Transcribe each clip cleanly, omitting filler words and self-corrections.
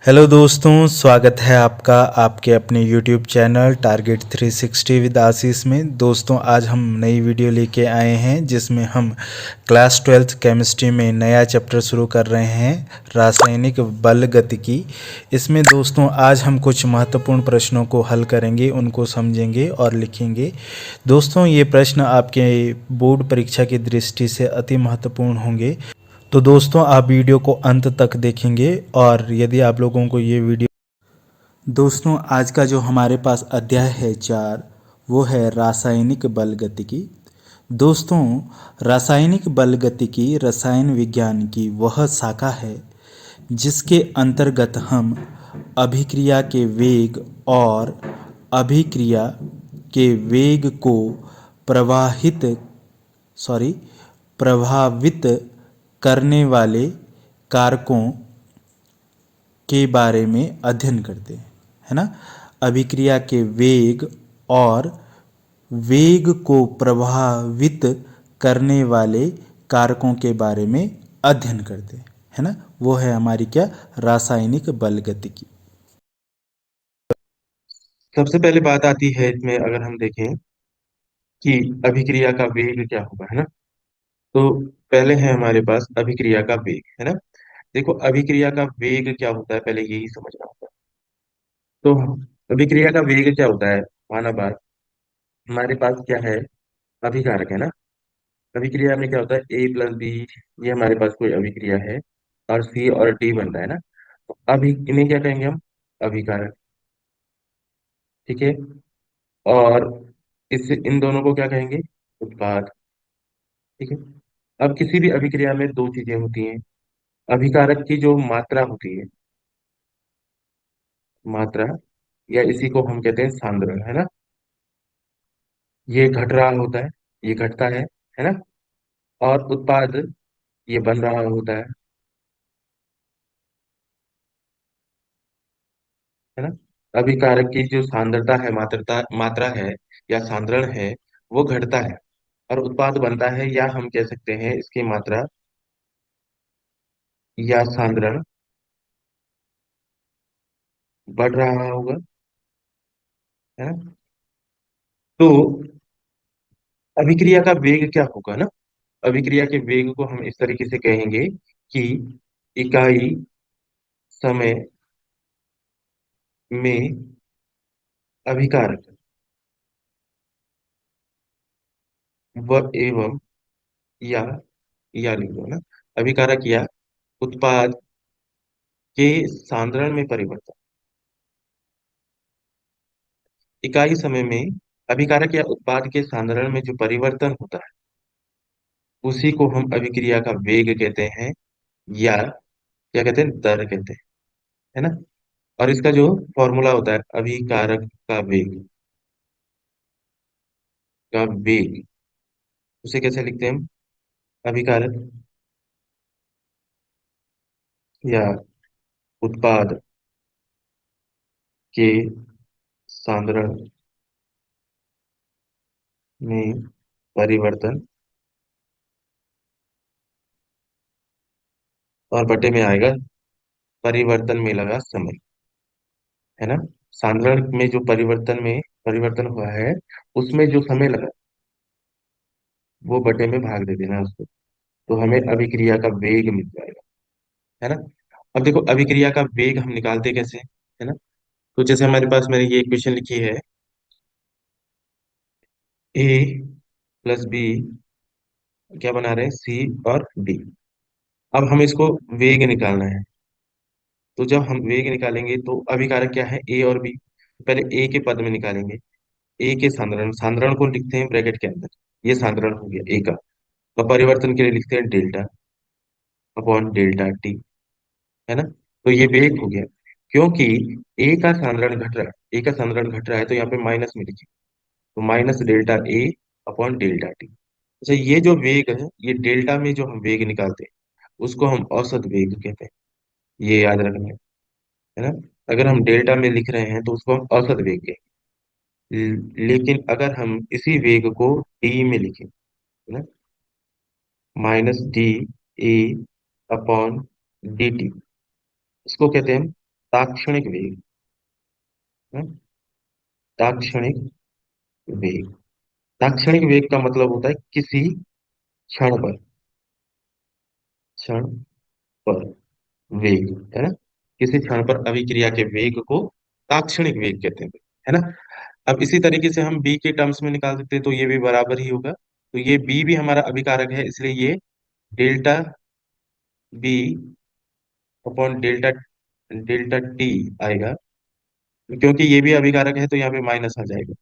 Hello दोस्तों, स्वागत है आपका आपके अपने यूट्यूब चैनल टारगेट 360 विद आशीष में। दोस्तों, आज हम नई वीडियो लेके आए हैं जिसमें हम क्लास 12th केमिस्ट्री में नया चैप्टर शुरू कर रहे हैं, रासायनिक बल गतिकी। इसमें दोस्तों आज हम कुछ महत्वपूर्ण प्रश्नों को हल करेंगे, उनको समझेंगे और लिखेंगे। दोस्तों, ये प्रश्न आपके बोर्ड परीक्षा की दृष्टि से अति महत्वपूर्ण होंगे। तो दोस्तों, आप वीडियो को अंत तक देखेंगे और यदि आप लोगों को ये वीडियो दोस्तों आज का जो हमारे पास अध्याय है 4, वो है रासायनिक बल गतिकी। दोस्तों, रासायनिक बल गतिकी रसायन विज्ञान की वह शाखा है जिसके अंतर्गत हम अभिक्रिया के वेग और अभिक्रिया के वेग को प्रवाहित सॉरी प्रभावित करने वाले कारकों के बारे में अध्ययन करते हैं, है ना। अभिक्रिया के वेग और वेग को प्रभावित करने वाले कारकों के बारे में अध्ययन करते हैं, है ना। वो है हमारी क्या, रासायनिक बल गतिकी। सबसे पहले बात आती है इसमें अगर हम देखें कि अभिक्रिया का वेग क्या होगा, है ना। तो पहले है हमारे पास अभिक्रिया का वेग, है ना। देखो अभिक्रिया का वेग क्या होता है, पहले यही समझना होता है। तो अभिक्रिया का वेग क्या होता है, माना बात हमारे पास क्या है, अभिकारक, है ना। अभिक्रिया में क्या होता है, A+B, ये हमारे पास कोई अभिक्रिया है और C और D बन रहा है ना। तो अभी इन्हें क्या कहेंगे हम, अभिकारक। ठीक है। और इससे इन दोनों को क्या कहेंगे, उत्पाद। ठीक है। अब किसी भी अभिक्रिया में दो चीजें होती हैं, अभिकारक की जो मात्रा होती है, मात्रा, या इसी को हम कहते हैं सांद्रण, है ना। ये घट रहा होता है, ये घटता है ना। और उत्पाद ये बन रहा होता है ना। अभिकारक की जो सांद्रता है, मात्रा मात्रा है या सांद्रण है, वो घटता है और उत्पाद बनता है, या हम कह सकते हैं इसकी मात्रा या सांद्रण बढ़ रहा होगा, है ना। तो अभिक्रिया का वेग क्या होगा ना, अभिक्रिया के वेग को हम इस तरीके से कहेंगे कि इकाई समय में अभिकारक व एवं या लिख दो ना, अभिकारक या उत्पाद के सांद्रण में परिवर्तन। इकाई समय में अभिकारक या उत्पाद के सांद्रण में जो परिवर्तन होता है, उसी को हम अभिक्रिया का वेग कहते हैं, या क्या कहते हैं, दर कहते हैं, है ना। और इसका जो फॉर्मूला होता है, अभिकारक का वेग, का वेग, उसे कैसे लिखते हैं हम, अभिकारक या उत्पाद के सांद्रण में परिवर्तन, और बटे में आएगा परिवर्तन में लगा समय, है ना। सांद्रण में जो परिवर्तन हुआ है, उसमें जो समय लगा, वो बटे में भाग दे देना उसको, तो हमें अभिक्रिया का वेग मिल जाएगा, है ना। अब देखो अभिक्रिया का वेग हम निकालते कैसे, है ना। तो जैसे हमारे पास मैंने ये इक्वेशन लिखी है, A+B क्या बना रहे हैं, C और D। अब हम इसको वेग निकालना है। तो जब हम वेग निकालेंगे तो अभिकारक क्या है, A और B। पहले A के पद में निकालेंगे, A के सांद्रण, सांद्रण को लिखते हैं ब्रैकेट के अंदर, ये सांद्रण हो गया A का। तो परिवर्तन के लिए लिखते हैं डेल्टा अपॉन डेल्टा टी, है ना। तो ये वेग हो गया, क्योंकि ए का सांद्रण घट रहा है, ए का सांद्रण घट रहा है, तो यहाँ पे माइनस में लिखिए, तो minus delta A upon delta T. अच्छा, ये जो वेग है, ये डेल्टा में जो हम वेग निकालते हैं, उसको हम औसत वेग कहते हैं, ये याद रखना है ना। अगर हम डेल्टा में लिख रहे हैं तो उसको हम औसत वेग कहेंगे। लेकिन अगर हम इसी वेग को डी में लिखें, है ना, -d a अपॉन dt, इसको कहते हैं हम ताक्षणिक वेग। हम्म, ताक्षणिक वेग। ताक्षणिक वेग का मतलब होता है किसी क्षण पर, क्षण पर वेग, है ना। किसी क्षण पर अभिक्रिया के वेग को ताक्षणिक वेग कहते हैं, है ना। अब इसी तरीके से हम बी के टर्म्स में निकाल सकते हैं, तो ये भी बराबर ही होगा। तो ये बी भी हमारा अभिकारक है, इसलिए ये delta B upon delta delta T आएगा। क्योंकि ये भी अभिकारक है तो यहाँ पे माइनस आ जाएगा।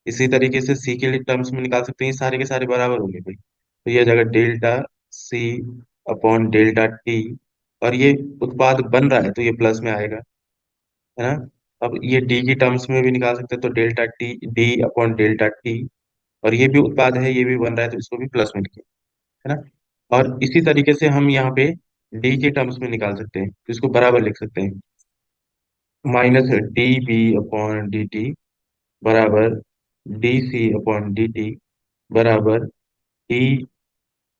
इसी तरीके से सी के लिए टर्म्स में निकाल सकते हैं, ये सारे के सारे बराबर होंगे भाई, तो ये आ जाएगा delta C upon delta T. और ये उत्पाद बन रहा है तो ये प्लस में आएगा, है ना। अब ये डी की टर्म्स में भी निकाल सकते हैं, तो delta T D upon delta T. और ये भी उत्पाद है, ये भी बन रहा है तो इसको भी प्लस में लिखिए, है ना। और इसी तरीके से हम यहाँ पे डी के टर्म्स में निकाल सकते हैं, तो इसको बराबर लिख सकते हैं, minus D B upon D T बराबर D C upon D T बराबर डी,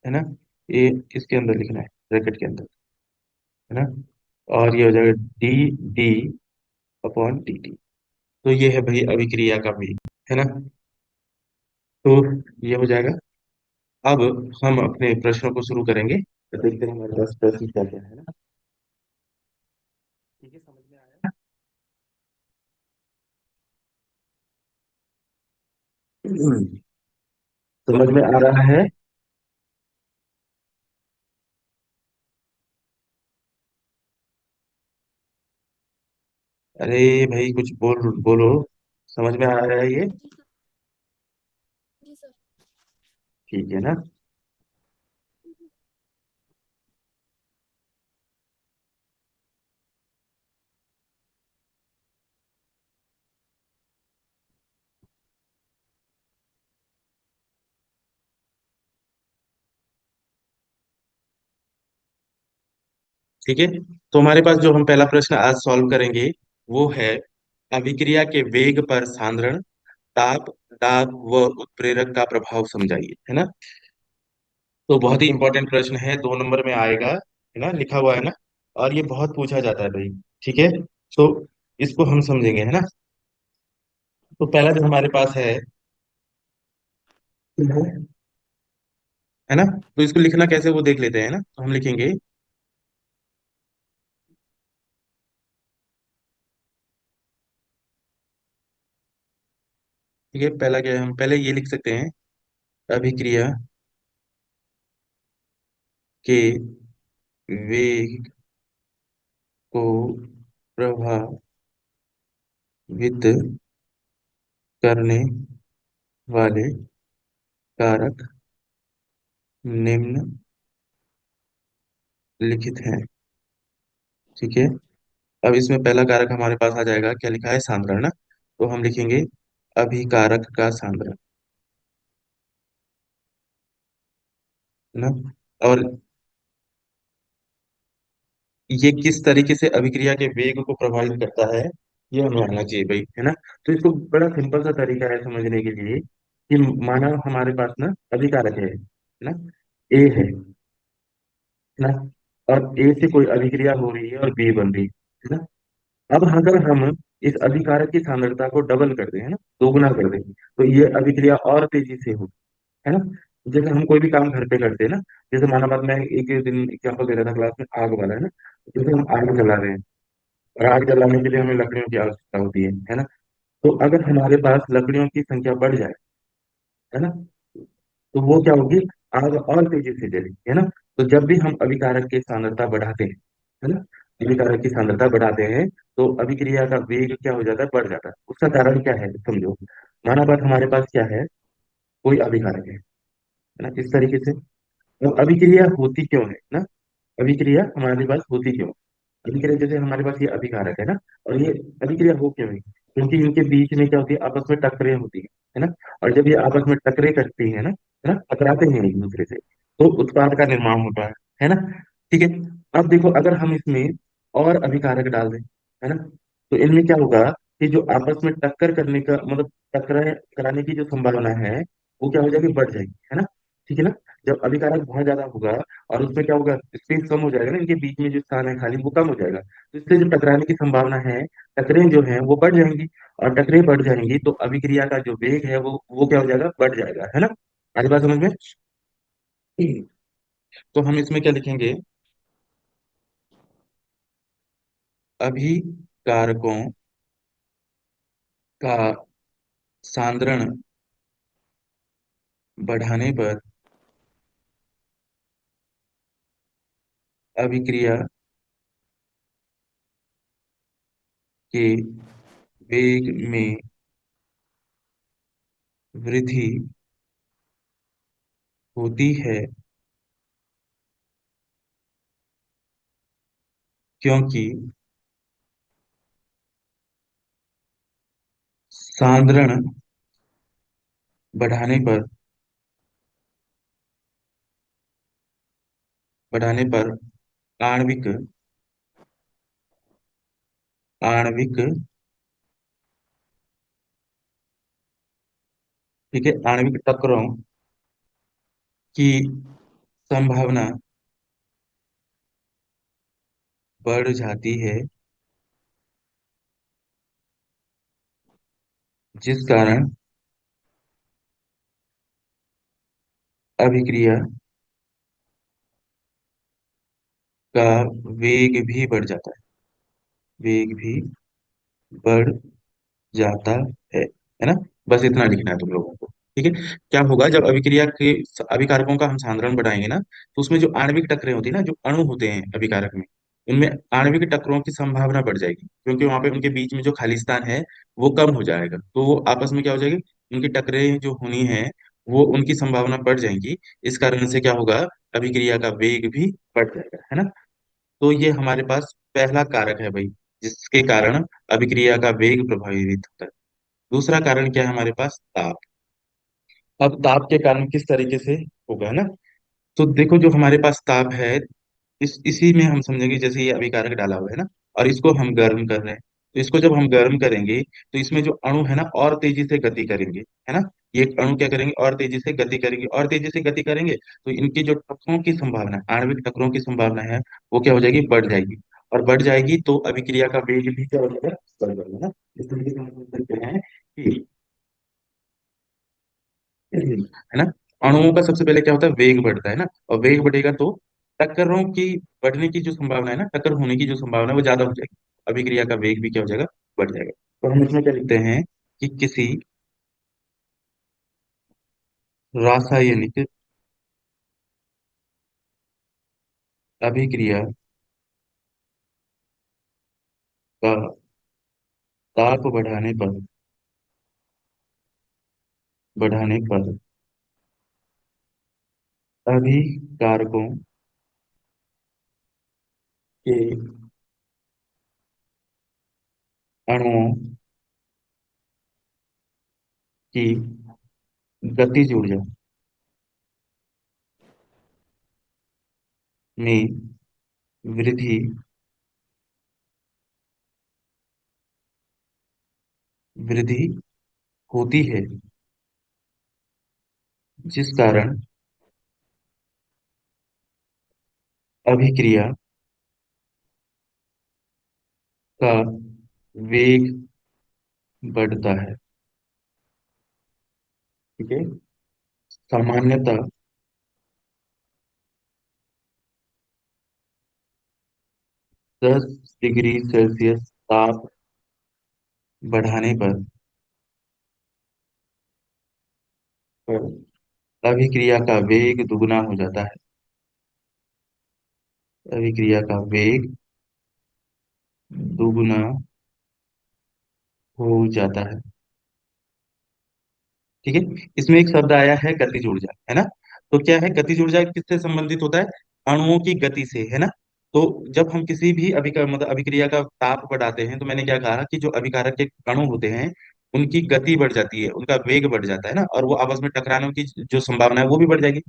है ना। ये इसके अंदर लिखना है, ब्रैकेट के अंदर, है ना। और ये हो जाएगा D D upon D T. तो ये है भाई अभिक्रिया का वेग, है ना। तो ये हो जाएगा। अब हम अपने प्रश्नों को शुरू करेंगे, तो देखते हैं हमारे पास प्रश्न क्या क्या है ना। ठीक है, समझ में आया। समझ में आ रहा है। अरे भाई कुछ बोलो, समझ में आ रहा है ये। जी सर। जी सर। ठीक है ना। ठीक है, तो हमारे पास जो हम पहला प्रश्न आज सॉल्व करेंगे वो है, अभिक्रिया के वेग पर सांद्रण, ताप, दाब व उत्प्रेरक का प्रभाव समझाइए, है ना। तो बहुत ही इंपॉर्टेंट प्रश्न है, 2 नंबर में आएगा, है ना, लिखा हुआ है ना। और ये बहुत पूछा जाता है भाई। ठीक है, तो इसको हम समझेंगे, है ना। तो पहला जो हमारे पास है ना, तो इसको लिखना कैसे वो देख लेते हैं ना, तो हम लिखेंगे। ठीक है, पहला क्या है, हम पहले ये लिख सकते हैं, अभिक्रिया के वेग को प्रभावित करने वाले कारक निम्नलिखित हैं। ठीक है, अब इसमें पहला कारक हमारे पास आ जाएगा, क्या लिखा है, सांद्रण ना। तो हम लिखेंगे अभिकारक का सांद्रण, है ना। और ये किस तरीके से अभिक्रिया के वेग को प्रभावित करता है, ये हमें आना चाहिए भाई, है ना। तो इसको बड़ा सिंपल सा तरीका है समझने के लिए, कि माना हमारे पास ना अभिकारक है ना, ए है ना। और ए से कोई अभिक्रिया हो रही है और बी बन रही है ना। अब अगर हम इस अभिकारक की सांद्रता को डबल कर दें, है ना, दोगुना कर दें, तो ये अभिक्रिया और तेजी से हो, है ना। जैसे हम कोई भी काम घर पे करते हैं ना, जैसे माना बात मैं एक दिन एग्जाम्पल दे रहा था क्लास में, आग वाला, है ना। जैसे हम आग जला रहे हैं, और आग जलाने के लिए हमें लकड़ियों की आवश्यकता होती है ना। तो अगर हमारे पास लकड़ियों की संख्या बढ़ जाए, है ना, तो वो क्या होगी, आग और तेजी से जलेगी, है ना। तो जब भी हम अभिकारक की सांद्रता बढ़ाते हैं, है ना, अभिकारक की सांद्रता बढ़ाते हैं, तो अभिक्रिया का वेग क्या हो जाता है, बढ़ जाता है। उसका कारण क्या है, समझो। माना बात हमारे पास क्या है, कोई अभिकारक है ना, इस तरीके से। तो अभिक्रिया होती क्यों है ना, अभिक्रिया हमारे पास होती क्यों, अभिक्रिया जैसे हमारे पास ये अभिकारक है ना, और ये अभिक्रिया हो क्यों है, क्योंकि इनके बीच में क्या होती है, आपस में टकरे होती है ना। और जब ये आपस में टकरे करती है ना, टकराते हैं एक दूसरे से, तो उत्पाद का निर्माण होता है ना। ठीक है, अब देखो अगर हम इसमें और अभिकारक डाल दें, है ना, तो इनमें क्या होगा, कि जो आपस में टक्कर करने का मतलब टकरा कराने की जो संभावना है, वो क्या हो जाएगी, बढ़ जाएगी, है ना। ठीक है ना। जब अभिकारक बहुत ज्यादा होगा और उसमें क्या होगा, स्पेस कम हो जाएगा ना, इनके बीच में जो स्थान है खाली वो कम हो जाएगा, तो इससे जो टकराने की संभावना है, टकरें जो है वो बढ़ जाएंगी। और टकरें बढ़ जाएंगी तो अभिक्रिया का जो वेग है वो क्या हो जाएगा, बढ़ जाएगा, है ना। आगे बात समझ में। तो हम इसमें क्या लिखेंगे, अभिकारकों का सांद्रण बढ़ाने पर अभिक्रिया के वेग में वृद्धि होती है, क्योंकि सांद्रण बढ़ाने पर आणविक आणविक ठीक है, आणविक टक्करों की संभावना बढ़ जाती है, जिस कारण अभिक्रिया का वेग भी बढ़ जाता है, वेग भी बढ़ जाता है ना। बस इतना लिखना है तुम लोगों को। ठीक है। क्या होगा जब अभिक्रिया के अभिकारकों का हम सांद्रण बढ़ाएंगे ना, तो उसमें जो आणविक टकरें होती है ना, जो अणु होते हैं अभिकारक में, उनमें आणविक टकरों की संभावना बढ़ जाएगी, क्योंकि वहां पे उनके बीच में जो खाली स्थान है वो कम हो जाएगा, तो वो आपस में क्या हो जाएगी, उनकी टकरें जो होनी है वो उनकी संभावना बढ़ जाएंगी। इस कारण से क्या होगा, अभिक्रिया का वेग भी बढ़ जाएगा, है ना। तो ये हमारे पास पहला कारक है भाई, जिसके कारण अभिक्रिया का वेग प्रभावित होता है। दूसरा कारण क्या है हमारे पास, ताप। अब ताप के कारण किस तरीके से होगा, है ना। तो देखो जो हमारे पास ताप है, इसी में हम समझेंगे, जैसे ये अभिकारक डाला हुआ है ना, और इसको हम गर्म कर रहे हैं, तो इसको जब हम गर्म करेंगे तो इसमें जो अणु है ना और तेजी से गति करेंगे, है ना। ये अणु क्या करेंगे, और तेजी से गति करेंगे, और तेजी से गति करेंगे, तो इनकी जो टकरों की संभावना, आणविक टकरों की संभावना है, वो क्या हो जाएगी, बढ़ जाएगी। और बढ़ जाएगी तो अभिक्रिया का वेग भी क्या हो जाएगा, बढ़ जाएगा ना। इस तरीके से हम समझ सकते हैं कि, है ना, अणुओं का सबसे पहले क्या होता है, वेग बढ़ता है ना, और वेग बढ़ेगा तो टक्करों की बढ़ने की जो संभावना है ना, टक्कर होने की जो संभावना है वो ज्यादा हो जाएगी, अभिक्रिया का वेग भी क्या हो जाएगा, बढ़ जाएगा। तो हम इसमें क्या लिखते हैं कि किसी रासायनिक अभिक्रिया का ताप बढ़ाने पर अभिकारकों के अणुओं की गतिज ऊर्जा में वृद्धि वृद्धि होती है, जिस कारण अभिक्रिया का वेग बढ़ता है। ठीक है। सामान्यतः 10 डिग्री सेल्सियस ताप बढ़ाने पर अभिक्रिया का वेग दुगना हो जाता है, अभिक्रिया का वेग दुगना हो जाता है। ठीक है। इसमें एक शब्द आया है गतिज ऊर्जा, है ना। तो क्या है, गतिज ऊर्जा किससे संबंधित होता है, अणुओं की गति से, है ना। तो जब हम किसी भी मतलब अभिक्रिया का ताप बढ़ाते हैं, तो मैंने क्या कहा कि जो अभिकारक के अणु होते हैं उनकी गति बढ़ जाती है, उनका वेग बढ़ जाता है ना, और वो आपस में टकराने की जो संभावना है वो भी बढ़ जाएगी।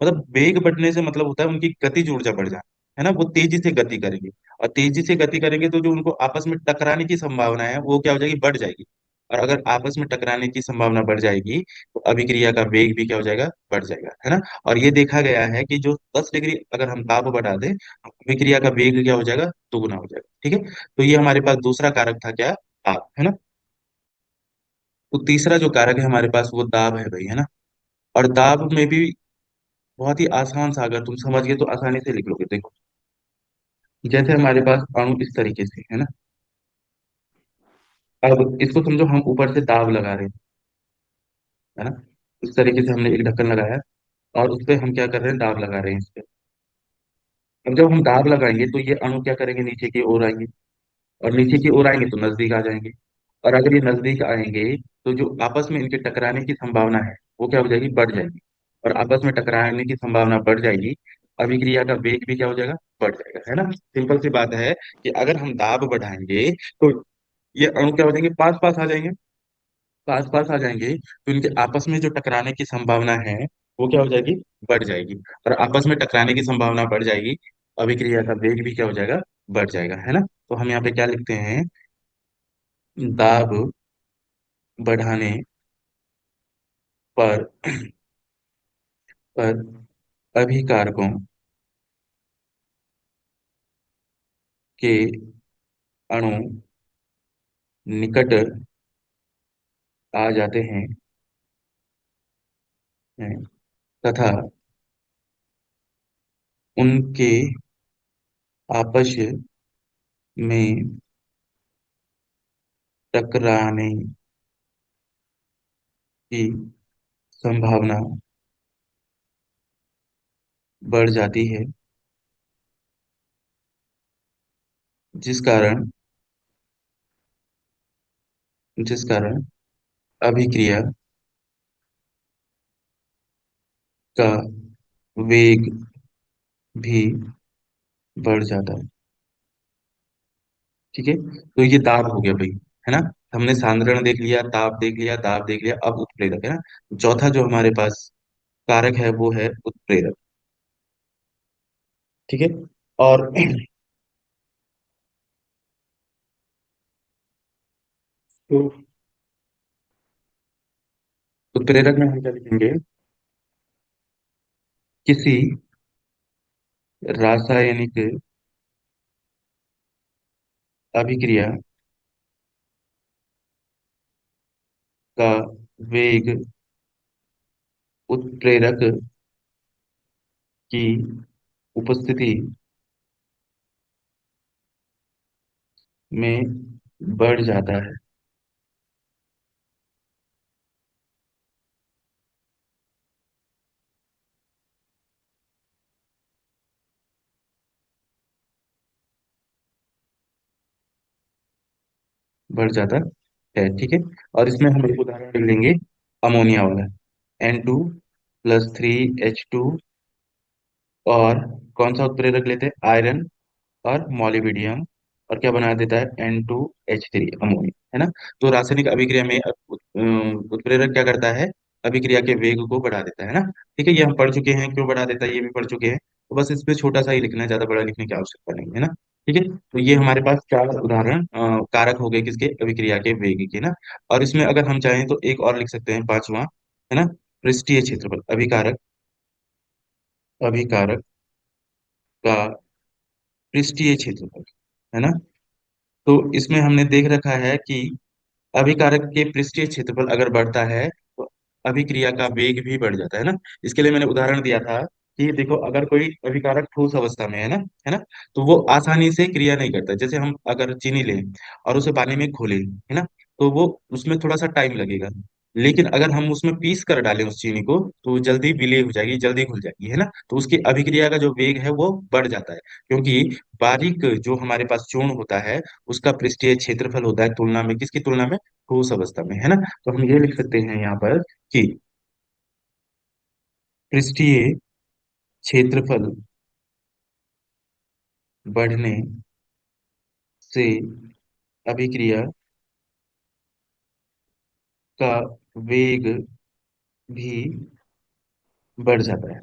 मतलब वेग बढ़ने से मतलब होता है उनकी गतिज ऊर्जा बढ़ जाए, है ना, वो तेजी से गति करेंगे, और तेजी से गति करेंगे तो जो उनको आपस में टकराने की संभावना है वो क्या हो जाएगी, बढ़ जाएगी। और अगर आपस में टकराने की संभावना बढ़ जाएगी तो अभिक्रिया का वेग भी क्या हो जाएगा, बढ़ जाएगा, है ना। और ये देखा गया है कि जो 10 डिग्री अगर हम दाब बढ़ा दें, अभिक्रिया का वेग क्या हो जाएगा, दोगुना हो जाएगा। ठीक है, तो ये हमारे पास दूसरा कारक था क्या, दाब, है ना। तो तीसरा जो कारक है हमारे पास वो दाब है भाई, है ना। और दाब में भी बहुत ही आसान सा, अगर तुम समझ गए तो आसानी से लिख लोगे। देखो, जैसे हमारे पास अणु इस तरीके से है ना, अब इसको समझो हम ऊपर से दाब लगा रहे हैं, है ना। इस तरीके से हमने एक ढक्कन लगाया और उस पे हम क्या कर रहे हैं, दाब लगा रहे हैं इस पे। अब जब हम दाब लगाएंगे तो ये अणु क्या करेंगे, नीचे की ओर आएंगे, और नीचे की ओर आएंगे तो नजदीक आ जाएंगे। और अगर ये नजदीक आएंगे तो जो आपस में इनके टकराने की संभावना है वो क्या हो जाएगी, बढ़ जाएगी। और आपस में टकराने की संभावना बढ़ जाएगी, अभिक्रिया का वेग भी क्या हो जाएगा, बढ़ जाएगा, है ना। सिंपल सी बात है कि अगर हम दाब बढ़ाएंगे तो ये अणु क्या हो जाएंगे, पास पास आ जाएंगे। पास पास आ जाएंगे तो इनके आपस में जो टकराने की संभावना है वो क्या हो जाएगी, बढ़ जाएगी। और आपस में टकराने की संभावना बढ़ जाएगी, अभिक्रिया का वेग भी क्या हो जाएगा, बढ़ जाएगा, है ना। तो हम यहाँ पे क्या लिखते हैं, दाब बढ़ाने पर पर अभिकारकों के अणु निकट आ जाते हैं तथा उनके आपस में टकराने की संभावना बढ़ जाती है, जिस कारण जिस कारण अभिक्रिया का वेग भी बढ़ जाता है। ठीक है, तो ये दाब हो गया भाई, है ना। हमने सांद्रण देख लिया, ताप देख लिया, दाब देख लिया, अब उत्प्रेरक, है ना। चौथा जो हमारे पास कारक है वो है उत्प्रेरक। ठीक है, और तो उत्प्रेरक में हम क्या लिखेंगे, किसी रासायनिक अभिक्रिया का वेग उत्प्रेरक की उपस्थिति में बढ़ जाता है। बढ़ जाता है, ठीक है। और इसमें हम एक उदाहरण लेंगे, अमोनिया वाला, N2+3H2, और कौन सा उत्प्रेरक लेते हैं, आयरन और मोलिब्डेनम, और क्या बना देता है, N2H3, अमोनिया, है ना। तो रासायनिक अभिक्रिया में उत्प्रेरक क्या करता है, अभिक्रिया के वेग को बढ़ा देता है ना। ठीक है, ये हम पढ़ चुके हैं, क्यों बढ़ा देता है ये भी पढ़ चुके हैं। तो बस इस पे छोटा सा ही लिखना है, ज्यादा बड़ा लिखने की आवश्यकता नहीं है ना। ठीक है, तो ये हमारे पास चार उदाहरण कारक हो गए किसके, अभिक्रिया के वेग के ना। और इसमें अगर हम चाहें तो एक और लिख सकते हैं, पांचवा, है ना, पृष्ठीय क्षेत्रफल, अभिकारक, अभिकारक का पृष्ठीय क्षेत्रफल, है ना। तो इसमें हमने देख रखा है कि अभिकारक के पृष्ठीय क्षेत्रफल अगर बढ़ता है तो अभिक्रिया का वेग भी बढ़ जाता है ना। इसके लिए मैंने उदाहरण दिया था कि देखो, अगर कोई अभिकारक ठोस अवस्था में है ना, तो वो आसानी से क्रिया नहीं करता। जैसे हम अगर चीनी लें और उसे पानी में घोलें, है ना, तो वो उसमें थोड़ा सा टाइम लगेगा। लेकिन अगर हम उसमें पीस कर डालें उस चीनी को तो वो जल्दी विलेय हो जाएगी, जल्दी घुल जाएगी, है ना। तो उसकी अभिक्रिया का जो वेग है वो बढ़ जाता है, क्योंकि बारीक जो हमारे पास चूर्ण होता है उसका पृष्ठीय क्षेत्रफल होता है तुलना में, किसकी तुलना में, ठोस अवस्था में, है ना। तो हम ये लिख सकते हैं यहाँ पर कि पृष्ठीय क्षेत्रफल बढ़ने से अभिक्रिया का वेग भी बढ़ जाता है।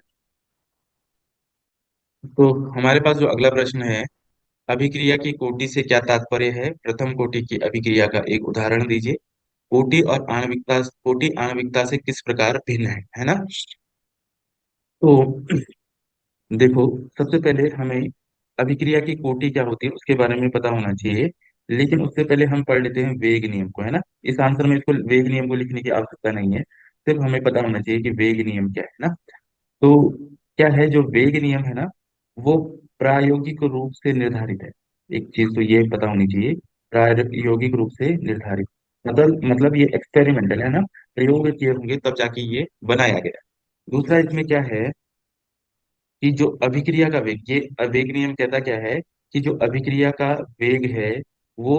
तो हमारे पास जो अगला प्रश्न है, अभिक्रिया की कोटि से क्या तात्पर्य है, प्रथम कोटि की अभिक्रिया का एक उदाहरण दीजिए। कोटि आणविकता से किस प्रकार भिन्न है ना। तो देखो, सबसे पहले हमें अभिक्रिया की कोटि क्या होती है उसके बारे में पता होना चाहिए। लेकिन उससे पहले हम पढ़ लेते हैं वेग नियम को, है ना। इस आंसर में इसको वेग नियम को लिखने की आवश्यकता नहीं है, सिर्फ हमें पता होना चाहिए कि वेग नियम क्या है ना। तो क्या है जो वेग नियम है ना, वो प्रायोगिक रूप से निर्धारित है। एक चीज तो ये पता होनी चाहिए, प्रायोगिक रूप से निर्धारित मतलब ये एक्सपेरिमेंटल है ना, प्रयोग किए होंगे तब जाके ये बनाया गया। दूसरा इसमें क्या है कि जो अभिक्रिया का वेग, ये वेग नियम कहता क्या है कि जो अभिक्रिया का वेग है वो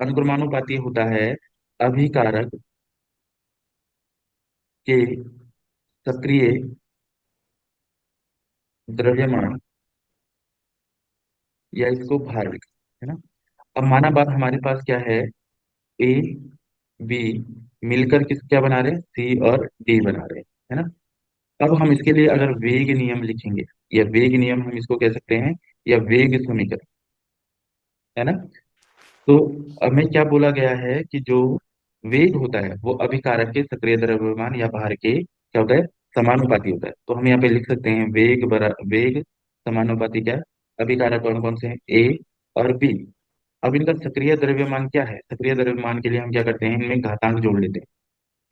अनुक्रमानुपाती होता है अभिकारक के सक्रिय द्रव्यमान या इसको भार लिख, है ना। अब माना बात हमारे पास क्या है, ए बी मिलकर किस क्या बना रहे हैं, सी और डी बना रहे हैं, है ना। अब हम इसके लिए अगर वेग नियम लिखेंगे, या वेग नियम हम इसको कह सकते हैं, या वेग समीकरण, है ना। तो हमें क्या बोला गया है कि जो वेग होता है वो अभिकारक के सक्रिय द्रव्यमान या भार के क्या होता है, समानुपाती होता है। तो हम यहाँ पे लिख सकते हैं वेग समानुपाती क्या है, अभिकारक कौन कौन से हैं, ए और बी। अब इनका सक्रिय द्रव्यमान क्या है, सक्रिय द्रव्यमान के लिए हम क्या करते हैं, इनमें घातांक जोड़ लेते हैं,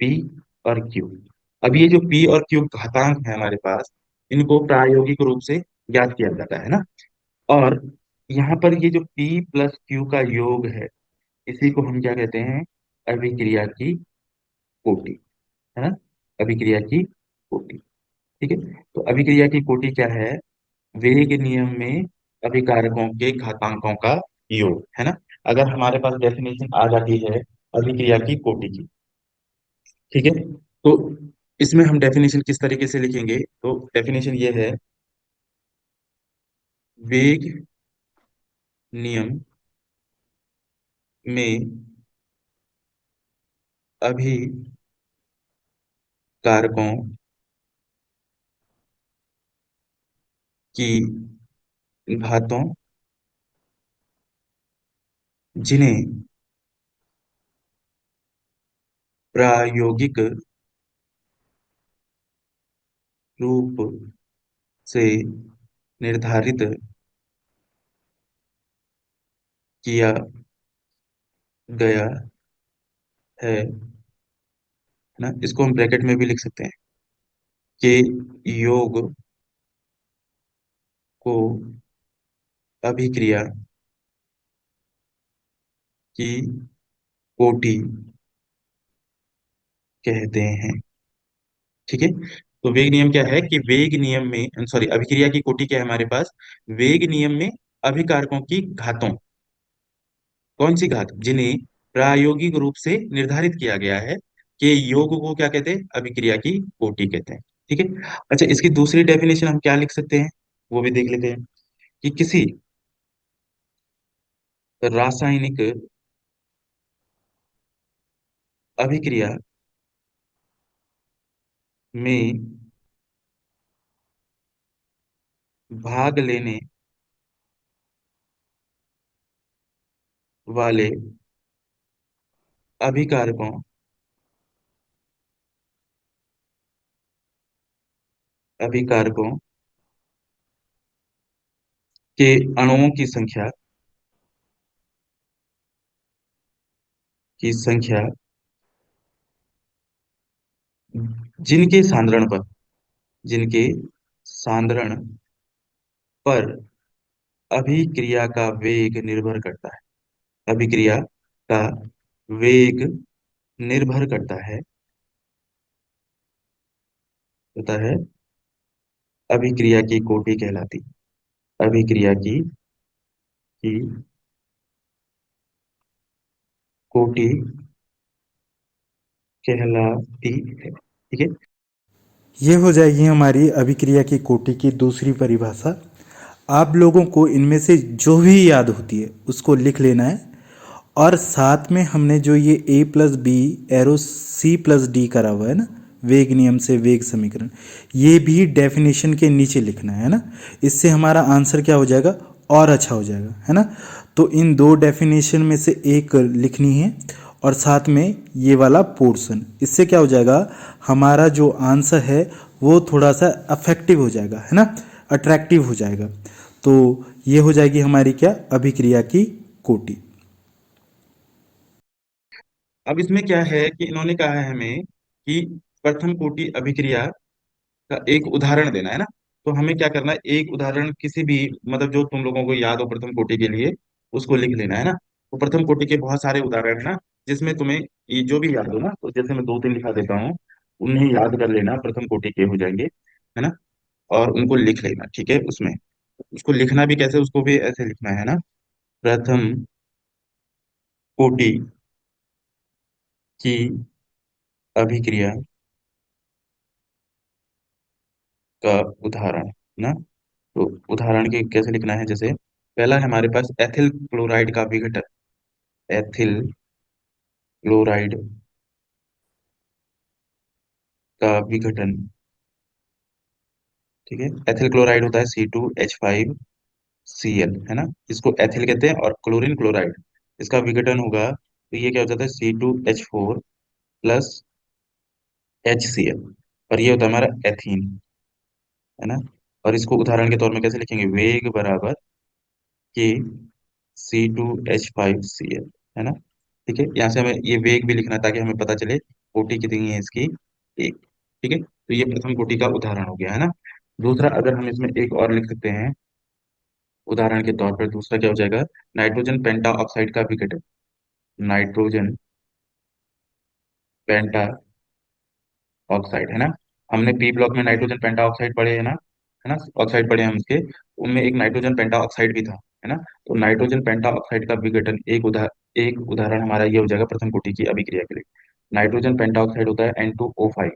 पी और क्यू। अब ये जो पी और क्यू घातांक है हमारे पास, इनको प्रायोगिक रूप से ज्ञात किया जाता है ना। और यहाँ पर ये जो पी प्लस क्यू का योग है, इसी को हम क्या कहते हैं, अभिक्रिया की कोटि, है ना। अभिक्रिया की कोटि, ठीक है। तो अभिक्रिया की कोटि क्या है, वेग नियम में अभिकारकों के घातांकों का योग, है ना। अगर हमारे पास डेफिनेशन आ जाती है अभिक्रिया की कोटि की, ठीक है। तो इसमें हम डेफिनेशन किस तरीके से लिखेंगे, तो डेफिनेशन ये है, वेग नियम में अभिकारकों की घातों, जिन्हें प्रायोगिक रूप से निर्धारित किया गया है ना, इसको हम ब्रैकेट में भी लिख सकते हैं, कि योग को अभिक्रिया की कोटि कहते हैं, ठीक है। तो वेग नियम क्या है कि वेग नियम में, सॉरी, अभिक्रिया की कोटि क्या है हमारे पास, वेग नियम में अभिकारकों की घातों, कौन सी घात, जिन्हें प्रायोगिक रूप से निर्धारित किया गया है, कि योग को क्या कहते हैं, अभिक्रिया की कोटि कहते हैं, ठीक है। अच्छा, इसकी दूसरी डेफिनेशन हम क्या लिख सकते हैं, वो भी देख लेते हैं, कि किसी रासायनिक अभिक्रिया में भाग लेने वाले अभिकारकों अभिकारकों के अणुओं की संख्या जिनके सांद्रण पर जिनके सांद्रण पर अभिक्रिया का वेग निर्भर करता है, अभिक्रिया का वेग निर्भर करता है, होता है, अभिक्रिया की कोटि कहलाती, अभिक्रिया की कोटि कहलाती है, ठीक है। ये हो जाएगी हमारी अभिक्रिया की कोटि की दूसरी परिभाषा। आप लोगों को इनमें से जो भी याद होती है उसको लिख लेना है, और साथ में हमने जो ये A plus B arrow C plus D करा हुआ है ना, वेग नियम से वेग समीकरण, ये भी डेफिनेशन के नीचे लिखना है ना। इससे हमारा आंसर क्या हो जाएगा, और अच्छा हो जाएगा, है ना। तो इन दो डेफिनेशन में से एक लिखनी है, और साथ में ये वाला पोर्शन। इससे क्या हो जाएगा, हमारा जो आंसर है वो थोड़ा सा अफेक्टिव हो जाएगा, है ना, अट्रैक्टिव हो जाएगा। तो ये हो जाएगी हमारी क्या, अभिक्रिया की कोटि। अब इसमें क्या है कि इन्होंने कहा है हमें कि प्रथम कोटि अभिक्रिया का एक उदाहरण देना है ना। तो हमें क्या करना है, एक उदाहरण किसी भी, मतलब जो तुम लोगों को याद हो प्रथम कोटि के लिए, उसको लिख लेना है ना। तो प्रथम कोटि के बहुत सारे उदाहरण है ना, जिसमें तुम्हें ये जो भी याद हो ना, तो जैसे मैं दो तीन लिखा देता हूँ, उन्हें याद कर लेना, प्रथम कोटि के हो जाएंगे, है ना। और उनको लिख लेना, ठीक है। उसमें उसको लिखना भी कैसे, उसको भी ऐसे लिखना है ना, प्रथम कोटि की अभिक्रिया का उदाहरण ना। तो उदाहरण के कैसे लिखना है, जैसे पहला है हमारे पास एथिल क्लोराइड का विघटन। एथिल क्लोराइड का विघटन, ठीक है। एथिल क्लोराइड होता है C2H5Cl, है ना। इसको एथिल कहते हैं। और क्लोरीन क्लोराइड, इसका विघटन होगा तो ये क्या हो जाता है, C2H4 + HCl, और ये होता है हमारा एथीन, है ना। और इसको उदाहरण के तौर में कैसे लिखेंगे, वेग बराबर के C2H5Cl, है ना। ठीक है, यहाँ से हमें ये वेग भी लिखना है ताकि हमें पता चले कोटि कितनी है इसकी, एक। ठीक है, तो ये प्रथम कोटि का उदाहरण हो गया, है ना। दूसरा अगर हम इसमें एक और लिख सकते हैं उदाहरण के तौर पर, दूसरा क्या हो जाएगा, नाइट्रोजन पेंटा ऑक्साइड का विघटन। नाइट्रोजन पेंटा ऑक्साइड, है ना। हमने पी ब्लॉक में नाइट्रोजन पेंटा ऑक्साइड पढ़े है ना, है ना, ऑक्साइड पढ़े हम उसके। उनमें एक नाइट्रोजन पेंटा ऑक्साइड भी था, है ना। तो नाइट्रोजन पेंटा ऑक्साइड का विघटन, एक उदाहरण हमारा ये हो जाएगा प्रथम कोटि की अभिक्रिया के लिए। नाइट्रोजन पेंटा ऑक्साइड होता है N2O5।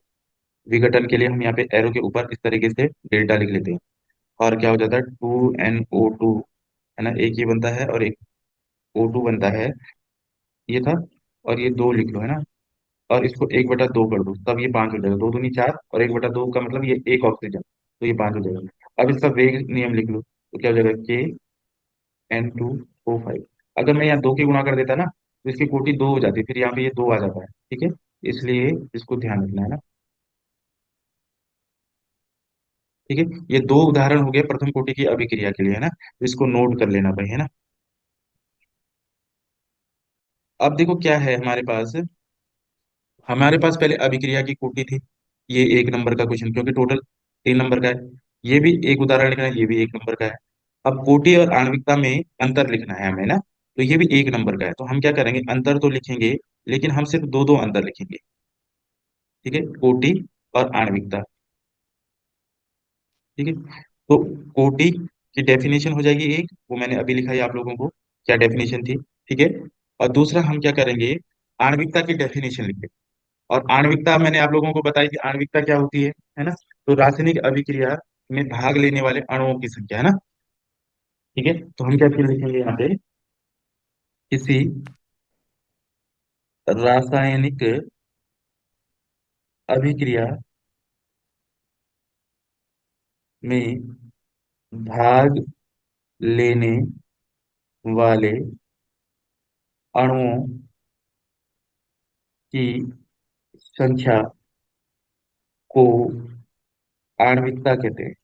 विघटन के लिए हम यहाँ पे एरो के ऊपर इस तरीके से डेल्टा लिख लेते हैं, और क्या हो जाता है 2NO2, है ना। एक ये बनता है और एक O2 बनता है, ये था। और ये दो लिख लो, है ना। और इसको 1/2 कर दो, तब ये 5 हो जाएगा। दो दूनी चार, और 1/2 का मतलब ये एक ऑक्सीजन, तो ये 5 हो जाएगा। अब इसका वेग नियम लिख लो, तो क्या हो जाएगा, K N2O5। अगर मैं यहाँ दो की गुणा कर देता ना, तो इसकी कोटि दो हो जाती, फिर यहाँ पे ये दो आ जाता है, ठीक है। इसलिए इसको ध्यान रखना है ना, ठीक है। ये दो उदाहरण हो गए प्रथम कोटि की अभिक्रिया के लिए, है ना। तो इसको नोट कर लेना भाई, है ना। अब देखो क्या है हमारे पास पहले अभिक्रिया की कोटि थी। ये एक नंबर का क्वेश्चन, क्योंकि टोटल 3 नंबर का है। ये भी एक उदाहरण लिखना है, ये भी 1 नंबर का है। अब कोटि और आणविकता में अंतर लिखना है हमें ना, तो ये भी 1 नंबर का है। तो हम क्या करेंगे, अंतर तो लिखेंगे, लेकिन हम सिर्फ दो दो अंतर लिखेंगे, ठीक है, कोटि और आणविकता, ठीक है। तो कोटि की डेफिनेशन हो जाएगी एक, वो मैंने अभी लिखा है आप लोगों को, क्या डेफिनेशन थी, ठीक है। और दूसरा हम क्या करेंगे, आणविकता की डेफिनेशन लिखेंगे। और आणविकता मैंने आप लोगों को बताई कि आणविकता क्या होती है ना। तो रासायनिक अभिक्रिया में भाग लेने वाले अणुओं की संख्या, है ना। ठीक है, तो हम क्या फिर लिखेंगे यहाँ पे, किसी रासायनिक अभिक्रिया में भाग लेने वाले अणुओं की संख्या को आणविकता कहते हैं,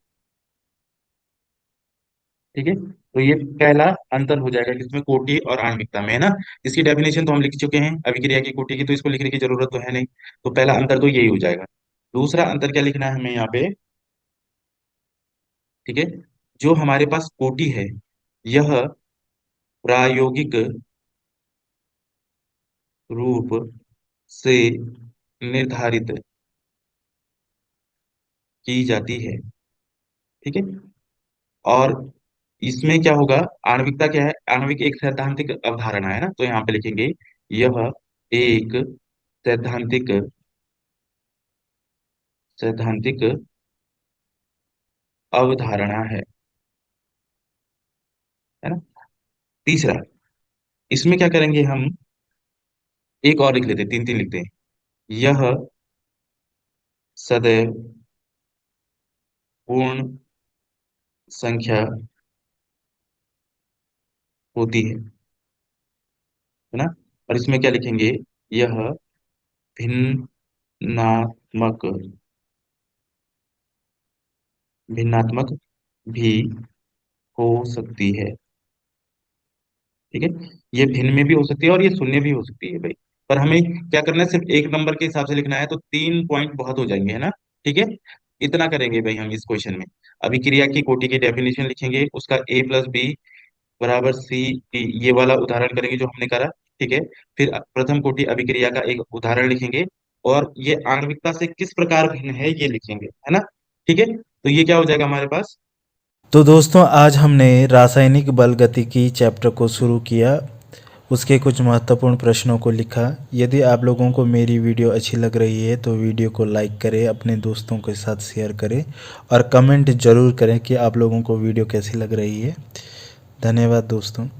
ठीक है। तो ये पहला अंतर हो जाएगा किसमें, कोटि और आणविकता में, है ना। इसकी डेफिनेशन तो हम लिख चुके हैं अभिक्रिया की कोटि की, तो इसको लिखने की जरूरत तो है नहीं। तो पहला अंतर तो यही हो जाएगा। दूसरा अंतर क्या लिखना है हमें यहाँ पे, ठीक है, जो हमारे पास कोटि है, यह प्रायोगिक रूप से निर्धारित की जाती है, ठीक है। और इसमें क्या होगा, आणविकता क्या है, आणविक एक सैद्धांतिक अवधारणा है ना, तो यहाँ पे लिखेंगे यह एक सैद्धांतिक सैद्धांतिक अवधारणा है ना। तीसरा, इसमें क्या करेंगे हम, एक और लिख लेते हैं, तीन तीन लिखते हैं। यह सदैव पूर्ण संख्या होती है ना। और इसमें क्या लिखेंगे, यह भिन्नात्मक भिन्नात्मक भी हो सकती है। ठीक है, ये भिन्न में भी हो सकती है और ये शून्य भी हो सकती है भाई। पर हमें क्या करना है, सिर्फ एक नंबर के हिसाब से लिखना है, तो 3 पॉइंट बहुत हो जाएंगे, है ना। ठीक है, इतना करेंगे भाई हम इस क्वेश्चन में। अभिक्रिया की कोटि की डेफिनेशन लिखेंगे, उसका a प्लस बी बराबर सी डी, ये वाला उदाहरण करेंगे जो हमने करा। ठीक है, फिर प्रथम कोटि अभिक्रिया का एक उदाहरण लिखेंगे, और ये आणविकता से किस प्रकार भिन्न है ये लिखेंगे, है ना। ठीक है, तो ये क्या हो जाएगा हमारे पास। तो दोस्तों आज हमने रासायनिक बल गतिकी चैप्टर को शुरू किया, उसके कुछ महत्वपूर्ण प्रश्नों को लिखा। यदि आप लोगों को मेरी वीडियो अच्छी लग रही है तो वीडियो को लाइक करें, अपने दोस्तों के साथ शेयर करें और कमेंट ज़रूर करें कि आप लोगों को वीडियो कैसी लग रही है। धन्यवाद दोस्तों।